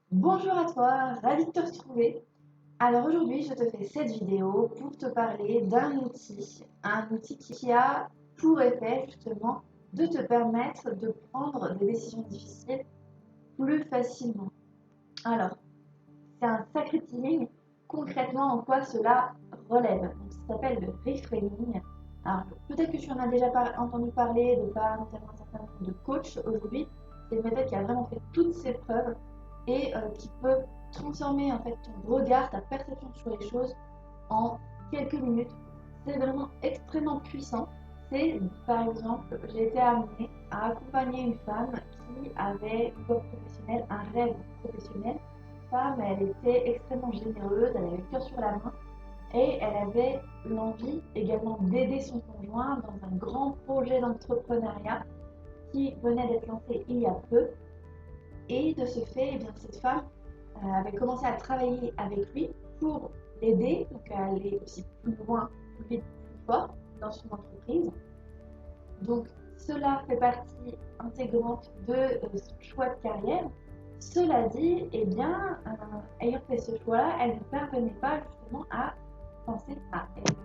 Bonjour à toi, ravie de te retrouver. Alors aujourd'hui, je te fais cette vidéo pour te parler un outil qui a pour effet justement de te permettre de prendre des décisions difficiles plus facilement. Alors, c'est un sacré feeling. Concrètement, en quoi cela relève? Donc, ça s'appelle le reframing. Alors, peut-être que tu en as déjà entendu parler de par notamment un certain nombre de coachs aujourd'hui. C'est une méthode qui a vraiment fait toutes ses preuves et qui peut transformer en fait ton regard, ta perception sur les choses en quelques minutes. C'est vraiment extrêmement puissant. C'est par exemple, j'ai été amenée à accompagner une femme qui avait une voie professionnelle, un rêve professionnel. Femme, elle était extrêmement généreuse, elle avait le cœur sur la main et elle avait l'envie également d'aider son conjoint dans un grand projet d'entrepreneuriat qui venait d'être lancé il y a peu. Et de ce fait, eh bien, cette femme avait commencé à travailler avec lui pour l'aider, donc à aller aussi plus loin, plus vite, plus fort dans son entreprise. Donc cela fait partie intégrante de son choix de carrière. Cela dit, eh bien, ayant fait ce choix-là, elle ne parvenait pas justement à penser à elle,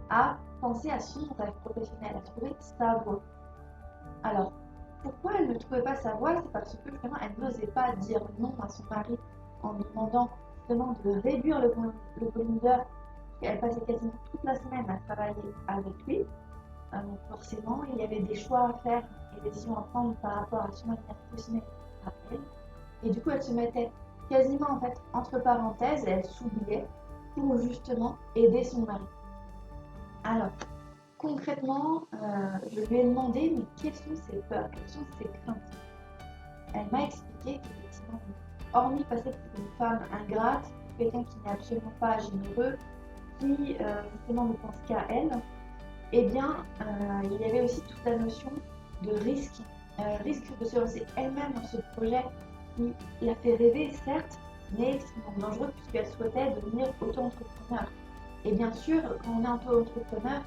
à penser à son rêve professionnel, à trouver sa voie. Alors, pourquoi elle ne trouvait pas sa voie? C'est parce que justement, elle n'osait pas dire non à son mari en lui demandant justement de réduire le volume d'heures. Elle passait quasiment toute la semaine à travailler avec lui. Donc forcément, il y avait des choix à faire et des décisions à prendre par rapport à son avenir professionnel à elle. Et du coup, elle se mettait quasiment en fait entre parenthèses et elle s'oubliait pour justement aider son mari. Alors, concrètement, je lui ai demandé mais quelles sont ses peurs, quelles sont ses craintes. Elle m'a expliqué qu'effectivement, hormis passer pour une femme ingrate, quelqu'un qui n'est absolument pas généreux, qui justement ne pense qu'à elle, eh bien, il y avait aussi toute la notion de risque, risque de se lancer elle-même dans ce projet qui l'a fait rêver, certes, mais extrêmement dangereux puisqu'elle souhaitait devenir auto-entrepreneur. Et bien sûr, quand on est auto-entrepreneur,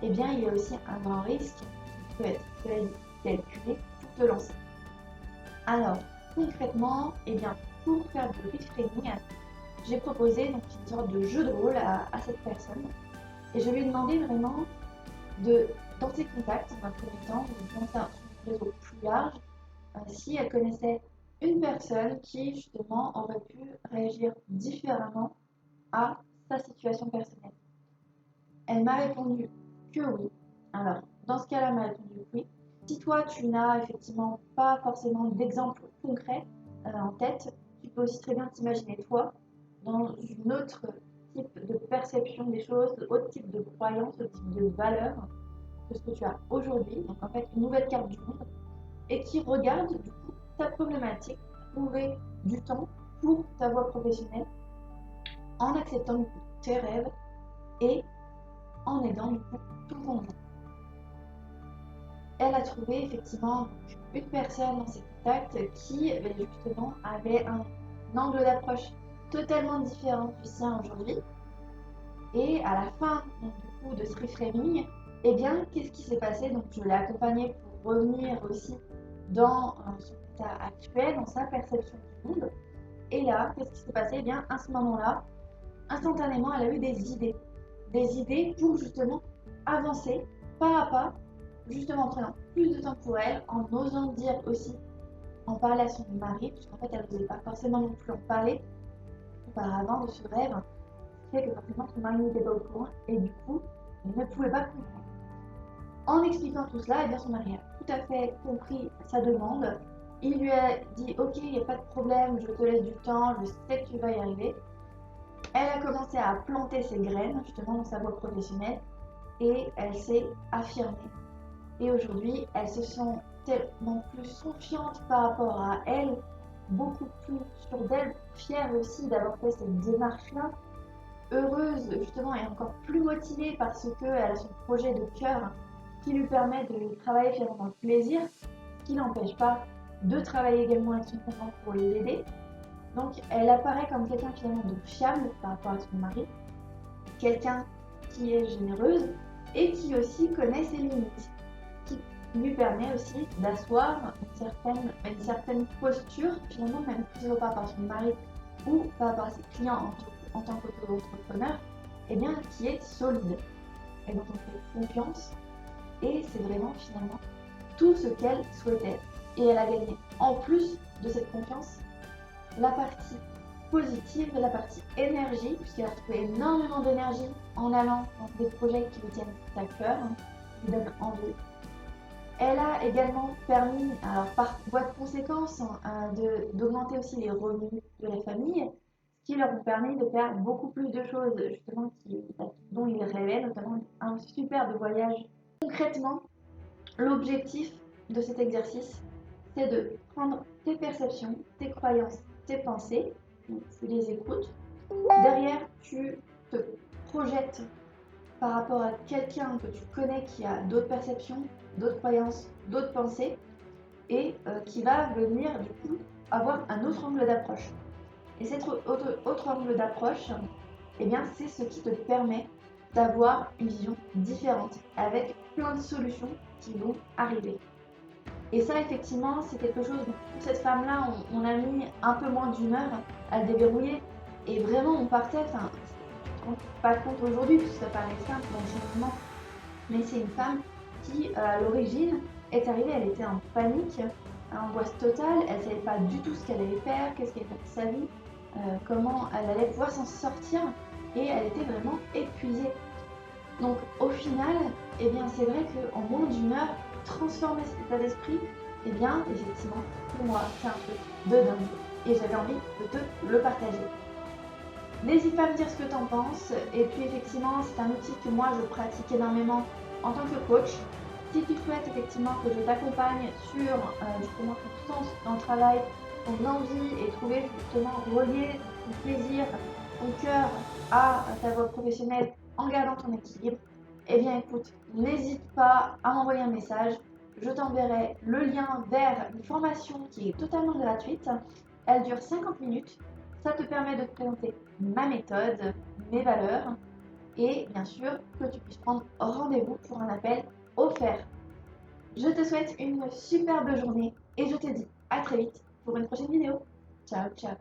eh bien, il y a aussi un grand risque qui peut être calculé pour te lancer. Alors, concrètement, eh bien, pour faire du reframing, j'ai proposé donc une sorte de jeu de rôle à cette personne et je lui ai demandé vraiment de, dans ses contacts, dans un premier temps, dans son réseau plus large, si elle connaissait une personne qui justement aurait pu réagir différemment à sa situation personnelle. Elle m'a répondu que oui. Alors, dans ce cas-là, elle m'a répondu oui. Si toi, tu n'as effectivement pas forcément d'exemple concret en tête, tu peux aussi très bien t'imaginer toi dans une autre type de perception des choses, autre type de croyance, autre type de valeur que ce que tu as aujourd'hui. Donc en fait, une nouvelle carte du monde et qui regarde du coup ta problématique, trouver du temps pour ta voie professionnelle en acceptant tes rêves et en aidant du coup tout le monde. Elle a trouvé effectivement une personne dans ses contacts qui justement avait un angle d'approche totalement différent du sien aujourd'hui. Et à la fin donc, du coup de ce reframing, eh bien, qu'est-ce qui s'est passé? Donc, je l'ai accompagnée pour revenir aussi dans son état actuel, dans sa perception du monde. Et là, qu'est-ce qui s'est passé? Eh bien, à ce moment-là, instantanément, elle a eu des idées pour justement avancer pas à pas, justement en prenant plus de temps pour elle, en osant dire aussi, en parler à son mari, puisqu'en fait, elle n'osait pas forcément non plus en parler auparavant de ce rêve, ce qui fait que forcément son mari n'était pas au courant et du coup, il ne pouvait pas comprendre. En expliquant tout cela, eh bien, son mari a tout à fait compris sa demande. Il lui a dit ok, il n'y a pas de problème, je te laisse du temps, je sais que tu vas y arriver. Elle a commencé à planter ses graines justement dans sa voie professionnelle et elle s'est affirmée. Et aujourd'hui, elle se sent tellement plus confiante par rapport à elle, beaucoup plus sûre d'elle, fière aussi d'avoir fait cette démarche-là, heureuse justement et encore plus motivée parce qu'elle a son projet de cœur qui lui permet de travailler finalement dans le plaisir, ce qui n'empêche pas de travailler également avec son conjoint pour l'aider. Donc elle apparaît comme quelqu'un finalement de fiable par rapport à son mari, quelqu'un qui est généreuse et qui aussi connaît ses limites, qui lui permet aussi d'asseoir une certaine posture, finalement même que ce soit par son mari ou par rapport à ses clients en tant qu'auto-entrepreneur, eh bien, qui est solide et dont on fait confiance. Et c'est vraiment finalement tout ce qu'elle souhaitait. Et elle a gagné, en plus de cette confiance, la partie positive, la partie énergie, puisqu'elle a retrouvé énormément d'énergie en allant dans des projets qui lui tiennent à cœur, qui lui donnent envie. Elle a également permis, alors par voie de conséquence, d'augmenter aussi les revenus de la famille, ce qui leur ont permis de faire beaucoup plus de choses justement dont ils rêvaient, notamment un superbe voyage. Concrètement, l'objectif de cet exercice, c'est de prendre tes perceptions, tes croyances, tes pensées, donc tu les écoutes. Derrière, tu te projettes par rapport à quelqu'un que tu connais qui a d'autres perceptions, d'autres croyances, d'autres pensées, et qui va venir du coup avoir un autre angle d'approche. Et cet autre angle d'approche, eh bien, c'est ce qui te permet d'avoir une vision différente, avec plein de solutions qui vont arriver. Et ça, effectivement, c'est quelque chose, pour cette femme-là, on a mis un peu moins d'une heure à le déverrouiller. Et vraiment, on partait, enfin, je ne me rends pas compte aujourd'hui, parce que ça paraît simple dans le changement, mais c'est une femme qui, à l'origine, est arrivée, elle était en panique, en angoisse totale, elle ne savait pas du tout ce qu'elle allait faire, qu'est-ce qu'elle allait faire de sa vie, comment elle allait pouvoir s'en sortir, et elle était vraiment épuisée. Donc au final, eh bien, c'est vrai qu'en moins d'une heure, transformer cet état d'esprit, eh bien, effectivement, pour moi, c'est un truc de dingue. Et j'avais envie de te le partager. N'hésite pas à me dire ce que tu en penses. Et puis effectivement, c'est un outil que moi, je pratique énormément en tant que coach. Si tu souhaites effectivement que je t'accompagne sur justement ton sens dans le travail, ton envie et trouver justement relier ton plaisir, ton cœur à ta voie professionnelle en gardant ton équilibre, eh bien écoute, n'hésite pas à m'envoyer un message. Je t'enverrai le lien vers une formation qui est totalement gratuite. Elle dure 50 minutes. Ça te permet de te présenter ma méthode, mes valeurs et bien sûr que tu puisses prendre rendez-vous pour un appel offert. Je te souhaite une superbe journée et je te dis à très vite pour une prochaine vidéo. Ciao, ciao.